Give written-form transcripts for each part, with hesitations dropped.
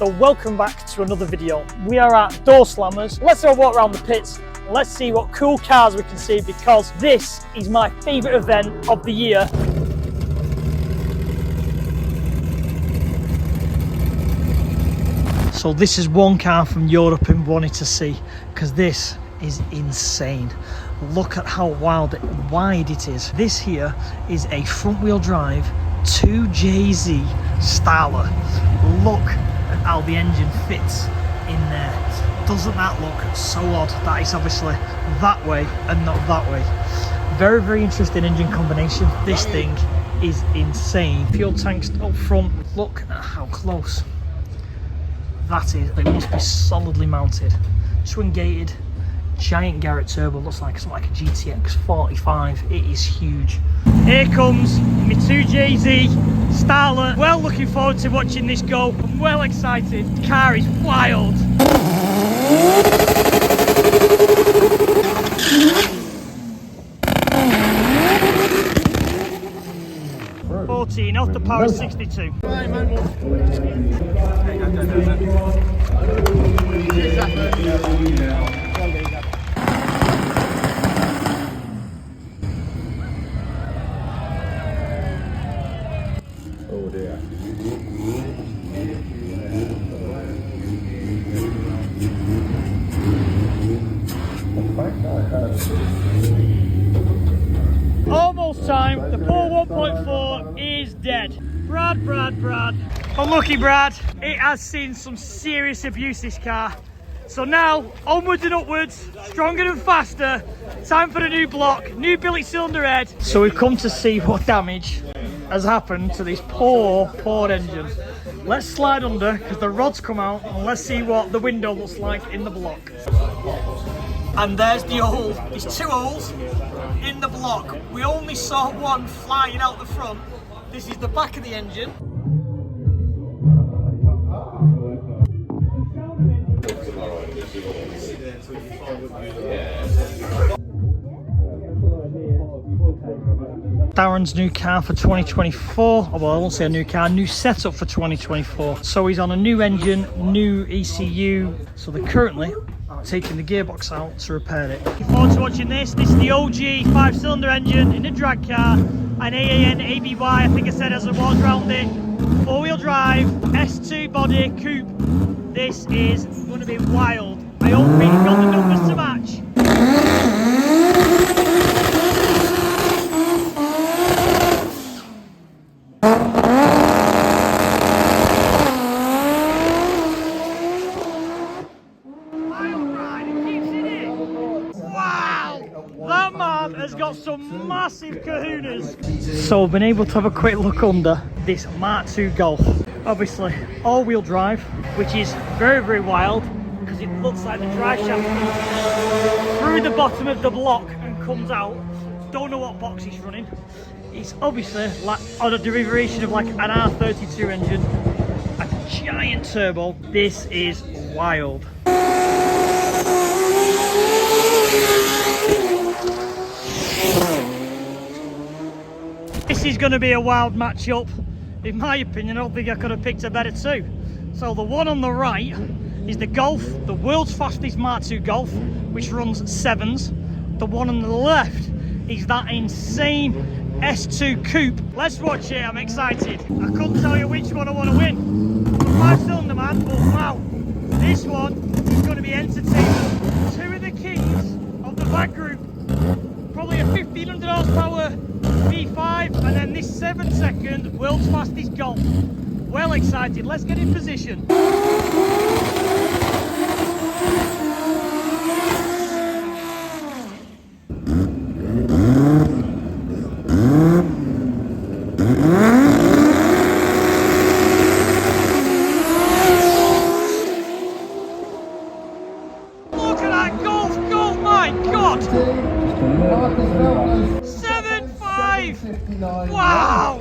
So welcome back to another video. We are at Doorslammers. Let's go walk around the pits. Let's see what cool cars we can see, because this is my favourite event of the year. So this is one car from Europe I wanted to see, because this is insane. Look at how wide it is. This here is a front wheel drive 2JZ Starlet. Look at how the engine fits in there. Doesn't that look so odd that it's obviously that way and not that way? Very, very interesting engine combination. This thing is insane. Fuel tanks up front. Look at how close that is. It must be solidly mounted. Swing gated. Giant Garrett turbo. Looks like something like a GTX 45. It is huge. Here comes my 2JZ Starlet. Well, looking forward to watching this go. I'm well excited. The car is wild. Off the power 62. Oh dear. Almost time. The Porsche 1.4 is dead. Brad. Unlucky Brad. It has seen some serious abuse, this car. So now, onwards and upwards, stronger and faster. Time for a new block, new billet cylinder head. So we've come to see what damage has happened to this poor engine. Let's slide under, because the rod's come out, and let's see what the window looks like in the block. And there's the hole. There's two holes in the block. We only saw one flying out the front. This is the back of the engine. Darren's new car for 2024. Oh, well, I won't say a new car, new setup for 2024. So he's on a new engine, new ECU. So they're currently taking the gearbox out to repair it. Looking forward to watching this. This is the OG 5-cylinder engine in a drag car, an AAN ABY, I think I said as I walked around it. 4-wheel drive, S2 body, coupe. This is going to be wild. I hope we've got the numbers to match. That man has got some massive kahunas. So I've been able to have a quick look under this Mark II Golf. Obviously all-wheel drive, which is very, very wild, because it looks like the drive shaft comes through the bottom of the block and comes out. Don't know what box he's running. It's obviously like on a derivation of like an R32 engine, a giant turbo. This is wild. This is going to be a wild matchup. In my opinion, I don't think I could have picked a better two. So the one on the right is the Golf, the world's fastest Mark II Golf, which runs 7s. The one on the left is that insane S2 coupe. Let's watch it, I'm excited. I couldn't tell you which one I want to win. I'm a 5-cylinder man, but wow, this one is going to be entertaining. Two of the kings of the back group. Probably a 1500 horsepower V5, and then this 7-second world's fastest Golf. Well excited, let's get in position. Look at that Golf, my God! 7.5! Wow!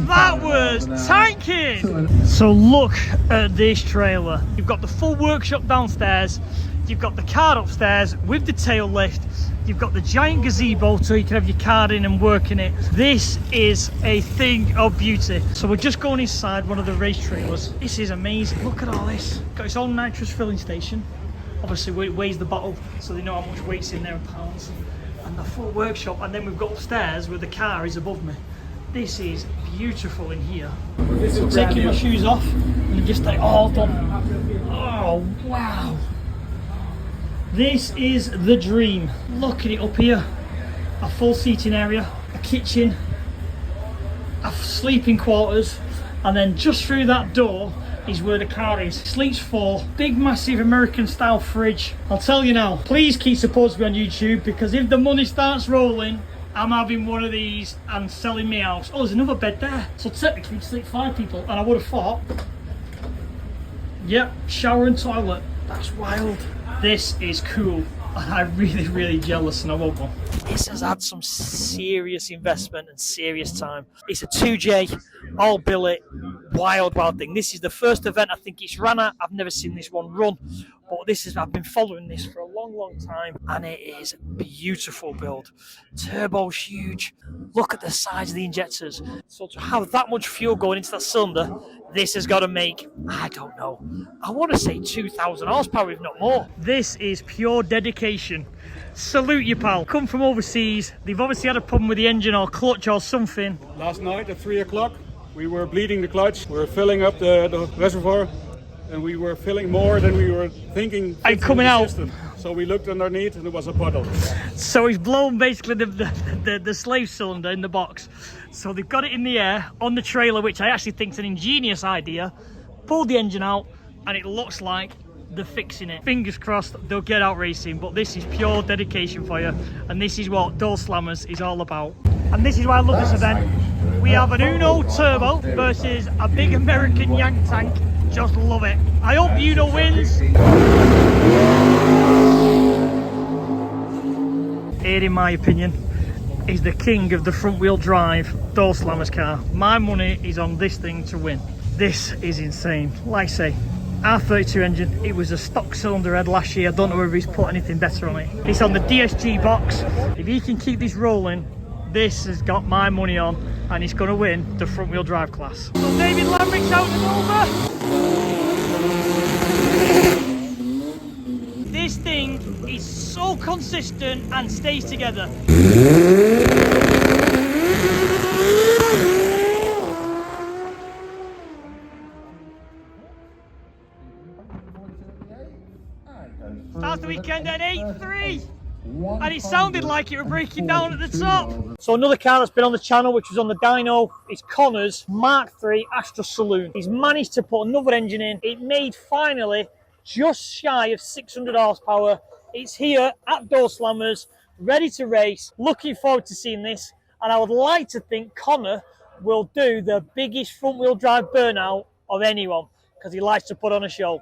That was tanking! So look at this trailer. You've got the full workshop downstairs. You've got the car upstairs with the tail lift. You've got the giant gazebo so you can have your car in and work in it. This is a thing of beauty. So we're just going inside one of the race trailers. This is amazing. Look at all this. Got its own nitrous filling station. Obviously it weighs the bottle so they know how much weight's in there in pounds. And the full workshop. And then we've got upstairs where the car is above me. This is beautiful in here. So taking my shoes off and just like all done. Oh wow. This is the dream. Look at it up here. A full seating area, a kitchen, a sleeping quarters, and then just through that door is where the car is. Sleeps 4, big massive American style fridge. I'll tell you now, please keep supporting me on YouTube, because if the money starts rolling, I'm having one of these and selling my house. Oh, there's another bed there. So technically you sleep 5 people, and I would have thought, yep, shower and toilet. That's wild. This is cool, and I'm really jealous, and I want one. This has had some serious investment and serious time. It's a 2J, all billet, wild thing. This is the first event I think it's run at. I've never seen this one run, but I've been following this for a long time, and it is beautiful build. Turbo's huge. Look at the size of the injectors. So to have that much fuel going into that cylinder, this has got to make, I don't know, I want to say 2,000 horsepower, if not more. This is pure dedication. Salute you, pal. Come from overseas. They've obviously had a problem with the engine or clutch or something. Last night at 3 o'clock, we were bleeding the clutch. We were filling up the reservoir, and we were filling more than we were thinking. And coming out. System. So we looked underneath, and there was a puddle. So he's blown basically the slave cylinder in the box. So they've got it in the air on the trailer, which I actually think is an ingenious idea. Pulled the engine out, and it looks like they're fixing it. Fingers crossed they'll get out racing, but this is pure dedication for you, and this is what Doorslammers is all about. And this is why I love this event. We have an Uno Turbo versus a big American Yank tank. Just love it. I hope Uno wins. Here, in my opinion, is the king of the front wheel drive Doorslammers car. My money is on this thing to win. This is insane. Like I say, R32 engine. It was a stock cylinder head last year. I don't know whether he's put anything better on it. It's on the DSG box. If he can keep this rolling, this has got my money on, and he's going to win the front wheel drive class. So David Lambrick's out and over. This thing is so consistent and stays together. Starts the weekend at 8.3, and it sounded like it were breaking down at the top. So another car that's been on the channel, which was on the dyno, is Connor's Mark III Astra Saloon. He's managed to put another engine in. It made finally just shy of 600 horsepower. It's here at Doorslammers, ready to race. Looking forward to seeing this, and I would like to think Connor will do the biggest front wheel drive burnout of anyone, because he likes to put on a show.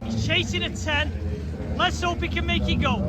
He's chasing a 10. Let's hope he can make it go.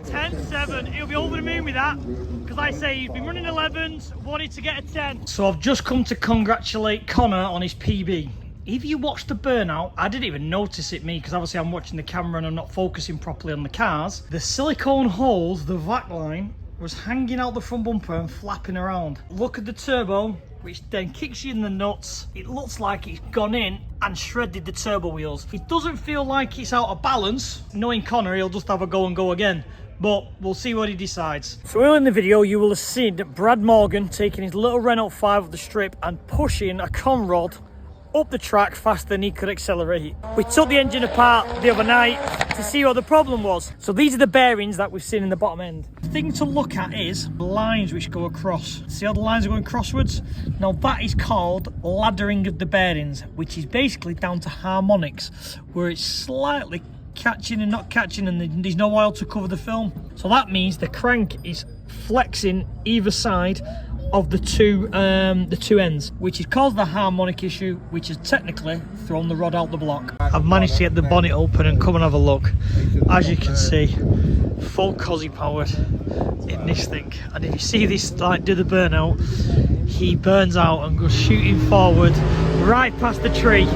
10.7. He'll be over the moon with that, because I say he's been running 11s, wanted to get a 10. So I've just come to congratulate Connor on his PB. If you watch the burnout, I didn't even notice it, because obviously I'm watching the camera and I'm not focusing properly on the cars. The silicone holes, the vac line, was hanging out the front bumper and flapping around. Look at the turbo, which then kicks you in the nuts. It looks like it's gone in and shredded the turbo wheels. It doesn't feel like it's out of balance. Knowing Connor, he'll just have a go and go again. But we'll see what he decides. So earlier in the video, you will have seen Brad Morgan taking his little Renault 5 up the strip and pushing a conrod up the track faster than he could accelerate. We took the engine apart the other night to see what the problem was. So these are the bearings that we've seen in the bottom end. The thing to look at is lines which go across. See how the lines are going crosswards? Now that is called laddering of the bearings, which is basically down to harmonics, where it's slightly catching and not catching, and there's no oil to cover the film. So that means the crank is flexing either side of the two ends, which has caused the harmonic issue, which has technically thrown the rod out the block. I've managed to get the bonnet open and come and have a look. As you can see, full cosy powered in this thing, and if you see this like do the burnout, he burns out and goes shooting forward right past the tree.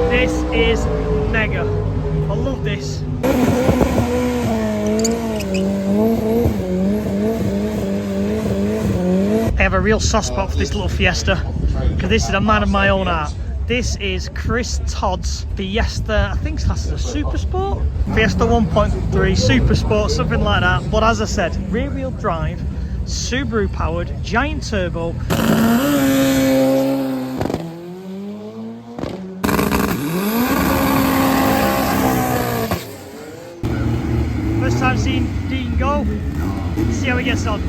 This is mega. I love this. I have a real soft spot for this little Fiesta because this is a man of my own art. This is Chris Todd's Fiesta, I think it's classed as a Super Sport? Fiesta 1.3 Super Sport, something like that. But as I said, rear wheel drive, Subaru powered, giant turbo. First time seeing Dean go, see how he gets on.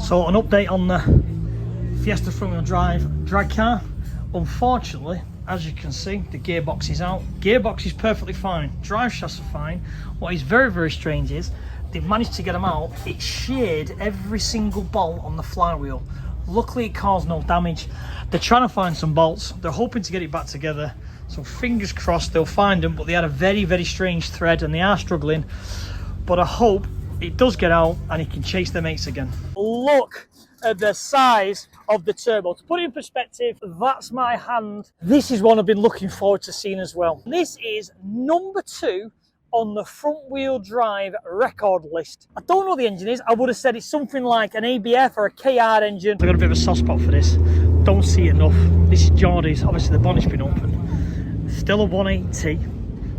So an update on the Fiesta front wheel drive drag car. Unfortunately, as you can see, the gearbox is out. Gearbox is perfectly fine, drive shafts are fine. What is very, very strange is they've managed to get them out. It sheared every single bolt on the flywheel. Luckily it caused no damage. They're trying to find some bolts. They're hoping to get it back together. So fingers crossed they'll find them, but they had a very, very strange thread and they are struggling. But I hope it does get out and he can chase their mates again. Look at the size of the turbo. To put it in perspective, that's my hand. This is one I've been looking forward to seeing as well. This is number 2 on the front wheel drive record list. I don't know what the engine is. I would have said it's something like an ABF or a KR engine. I've got a bit of a soft spot for this. Don't see it enough. This is Geordie's. Obviously the bonnet's been open. Still a 180T.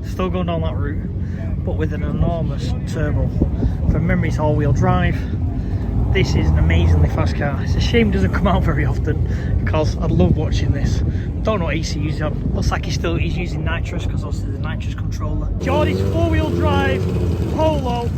Still going down that route, but with an enormous turbo. From memory, it's all-wheel drive. This is an amazingly fast car. It's a shame it doesn't come out very often because I'd love watching this. Don't know what ECU's on. Looks like he's using nitrous because obviously the nitrous controller. Geordie's 4-wheel drive Polo.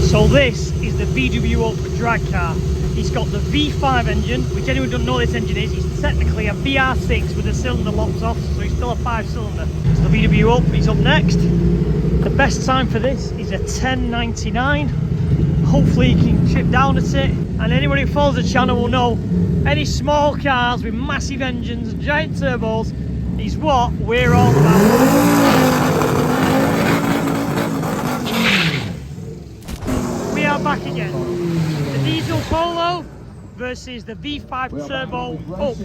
So this is the VW Opel drag car. He's got the V5 engine, which anyone who doesn't know what this engine is, it's technically a VR6 with the cylinder locks off, so he's still a 5-cylinder. So the VW Opel, he's up next. The best time for this is a 10.99. Hopefully you can chip down at it. And anyone who follows the channel will know any small cars with massive engines and giant turbos is what we're all about. We are back again. The diesel Polo versus the V5 turbo Opel.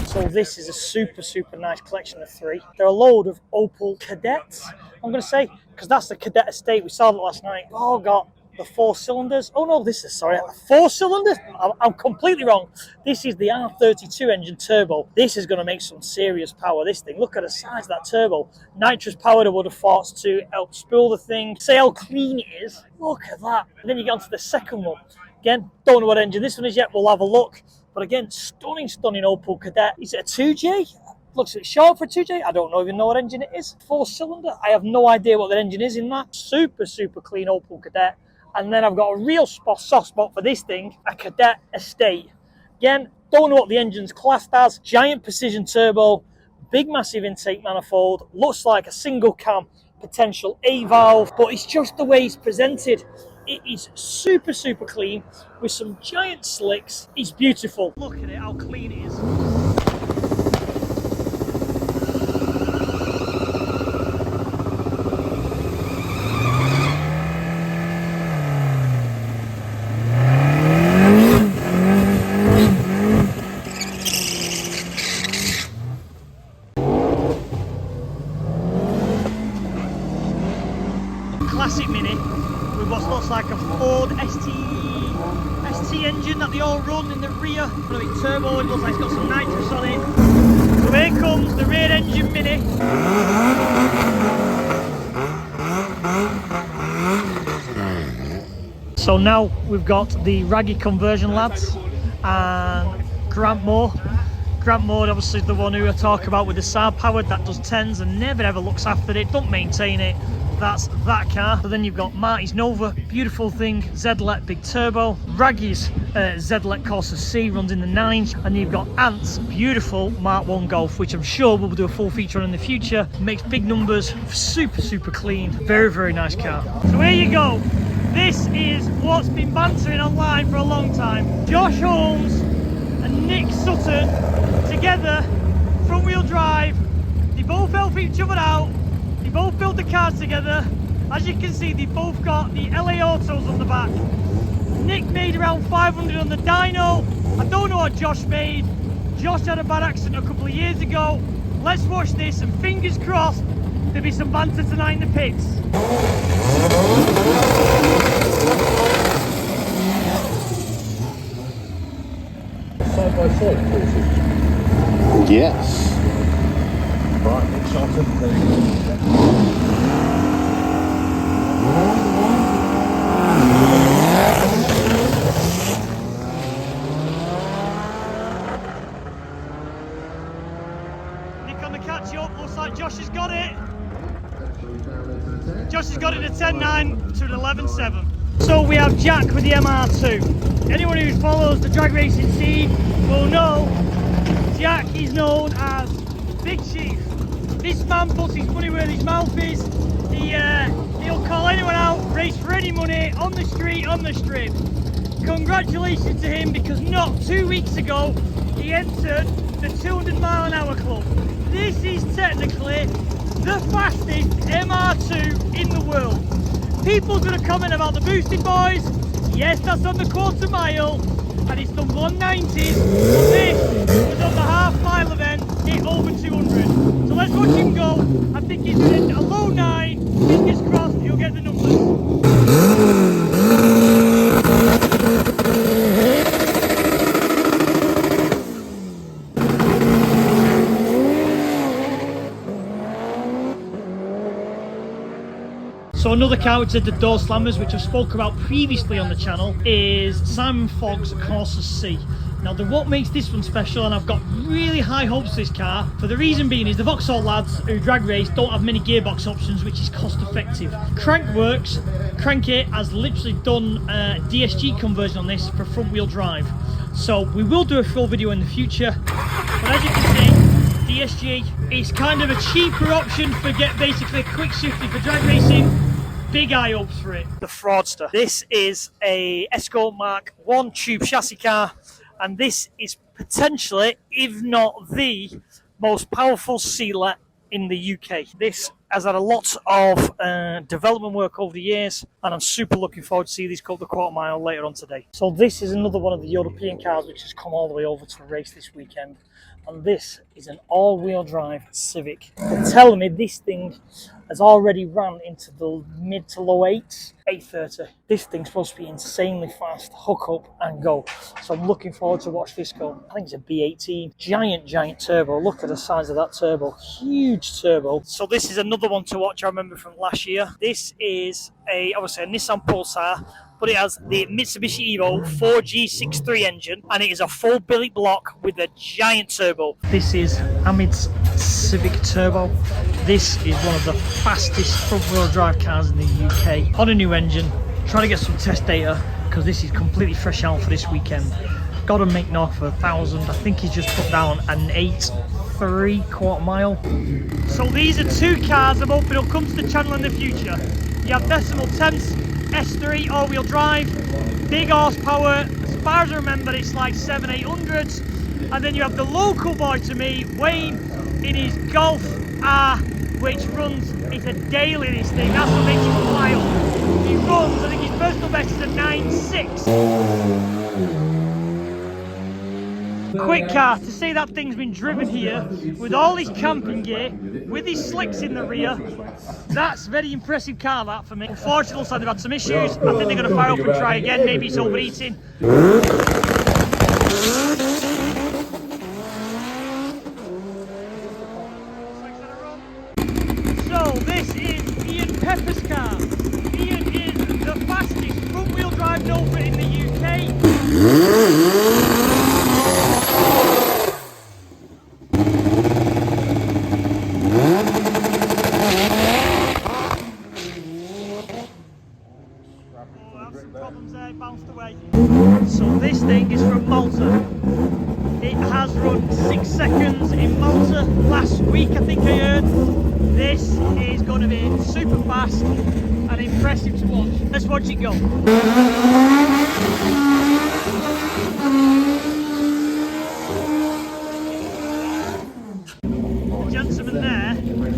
So this is a super nice collection of 3. They're a load of Opel Cadets, I'm going to say, because that's the Cadet estate. We saw it last night. All got the 4 cylinders. Oh no, this is, sorry, 4 cylinders? I'm completely wrong. This is the R32 engine turbo. This is going to make some serious power, this thing. Look at the size of that turbo. Nitrous powered, I would have thought, to help spool the thing. See how clean it is. Look at that. And then you get on to the second one. Again, don't know what engine this one is yet. We'll have a look. But again, stunning Opel Cadet. Is it a 2J? Looks a bit short for a 2J. I don't even know what engine it is. 4-cylinder. I have no idea what the engine is in that. Super clean Opel Cadet. And then I've got a real soft spot for this thing, a Cadet Estate. Again, don't know what the engine's classed as. Giant precision turbo, big massive intake manifold. Looks like a single cam potential A valve, but it's just the way it's presented. It is super clean with some giant slicks. It's beautiful. Look at it, how clean it is. Classic Mini with what looks like a Ford ST engine that they all run in the rear. A bit turbo, it looks like it's got some nitrous on it. So here comes the rear engine Mini. So now we've got the raggy conversion lads and Grant Moore. Grant Moore obviously is the one who I talk about with the Saab powered that does 10s and never ever looks after it, don't maintain it. that's that car. So then you've got Marty's Nova, beautiful thing, Z-Let big turbo. Raggy's Z-Let Corsa C runs in the 9s, and you've got Ant's beautiful Mark 1 Golf, which I'm sure we'll do a full feature on in the future. Makes big numbers, super clean, very nice car. So here you go. This is what's been bantering online for a long time. Josh Holmes and Nick Sutton together, front wheel drive. They both help each other out. They both build the cars together. As you can see, they both got the LA Autos on the back. Nick made around 500 on the dyno. I don't know what Josh made. Josh had a bad accident a couple of years ago. Let's watch this, and fingers crossed there'll be some banter tonight in the pits. Side by side courses. Yes. Right, Nick Sutton. Nick on the catch up, looks like Josh has got it. Josh has got it at 10.9 to an 11.7. So we have Jack with the MR2. Anyone who follows the drag racing scene will know Jack is known as Big Chief. This man puts his money where his mouth is. He'll call anyone out, race for any money, on the street, on the strip. Congratulations to him, because not 2 weeks ago he entered the 200-mile-an-hour club. This is technically the fastest MR2 in the world. People are going to comment about the boosted boys. Yes, that's on the quarter mile, and it's done 190s, but this was on the half-mile event, hit over 200. So let's watch him go. I think he's in a low 9, fingers crossed he'll get the numbers. So another car which is the Doorslammers, which I've spoken about previously on the channel, is Simon Fogg's Corsa C. Now what makes this one special, and I've got really high hopes for this car, for the reason being is the Vauxhall lads who drag race don't have many gearbox options, which is cost effective. Crankworks, Cranky has literally done DSG conversion on this for front wheel drive. So we will do a full video in the future, but as you can see, DSG is kind of a cheaper option for basically a quick shifty for drag racing. Big eye hopes for it. The Fraudster. This is a Escort Mark 1 tube chassis car, and this is potentially, if not the most powerful C-Let in the UK. This has had a lot of development work over the years, and I'm super looking forward to see these go up the quarter mile later on today. So this is another one of the European cars which has come all the way over to race this weekend, and this is an all-wheel drive Civic. They're telling me this thing has already ran into the mid to low 8s, 830. This thing's supposed to be insanely fast, hook up and go. So I'm looking forward to watch this go. I think it's a B18, giant turbo. Look at the size of that turbo, huge turbo. So this is another one to watch, I remember from last year. This is obviously a Nissan Pulsar, but it has the Mitsubishi Evo 4G63 engine, and it is a full billet block with a giant turbo. This is Hamid's Civic Turbo. This is one of the fastest front-wheel drive cars in the UK. On a new engine, trying to get some test data, because this is completely fresh out for this weekend. Got to make north of 1,000. I think he's just put down an 8.3 quarter mile. So these are two cars I'm hoping will come to the channel in the future. You have Decimal Tenths S3 all-wheel drive, big horsepower. As far as I remember, it's like 700-800s. And then you have the local boy to me, Wayne, in his Golf R, which runs, it's a daily this thing, that's what makes it wild. He runs, I think his personal best is a 9.6. Quick car, to say that thing's been driven here with all his camping gear, with his slicks in the rear, that's a very impressive car, that, for me. Unfortunately, looks like they've had some issues. I think they're going to fire up and try again, maybe it's overheating. So this is Ian Pepper's car. Ian is the fastest front-wheel drive Nova in the UK. week, I think I heard. This is going to be super fast and impressive to watch. Let's watch it go. The gentleman there,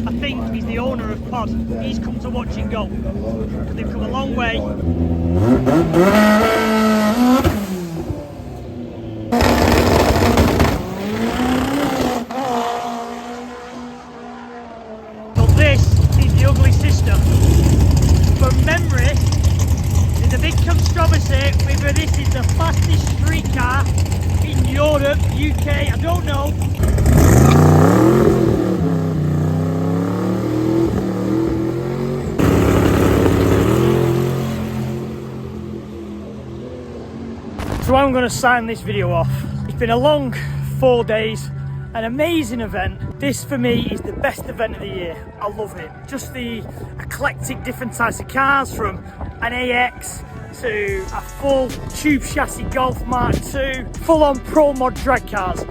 I think, is the owner of Pod. He's come to watch it go. Because they've come a long way. From memory, there's a big controversy whether this is the fastest street car in Europe, UK, I don't know. So I'm going to sign this video off. It's been a long 4 days. An amazing event. This for me is the best event of the year. I love it. Just the eclectic different types of cars, from an AX to a full tube chassis Golf Mark II, full on pro mod drag cars.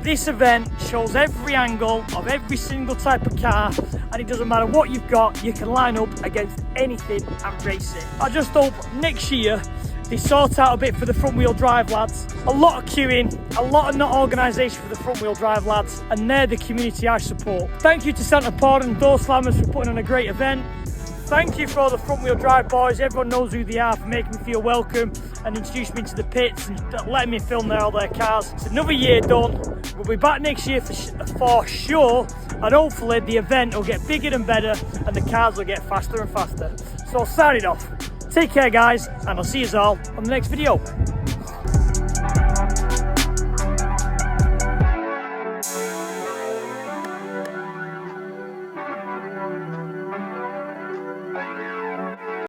This event shows every angle of every single type of car, and it doesn't matter what you've got, you can line up against anything and race it. I just hope next year they sort out a bit for the front wheel drive lads. A lot of queuing, a lot of not organisation for the front wheel drive lads, and they're the community I support. Thank you to Santa Pod and Doorslammers for putting on a great event. Thank you for all the front wheel drive boys, everyone knows who they are, for making me feel welcome and introducing me to the pits and letting me film all their cars. It's another year done. We'll be back next year for sure, and hopefully the event will get bigger and better and the cars will get faster and faster. So I'll sign it off. Take care guys, and I'll see you all on the next video.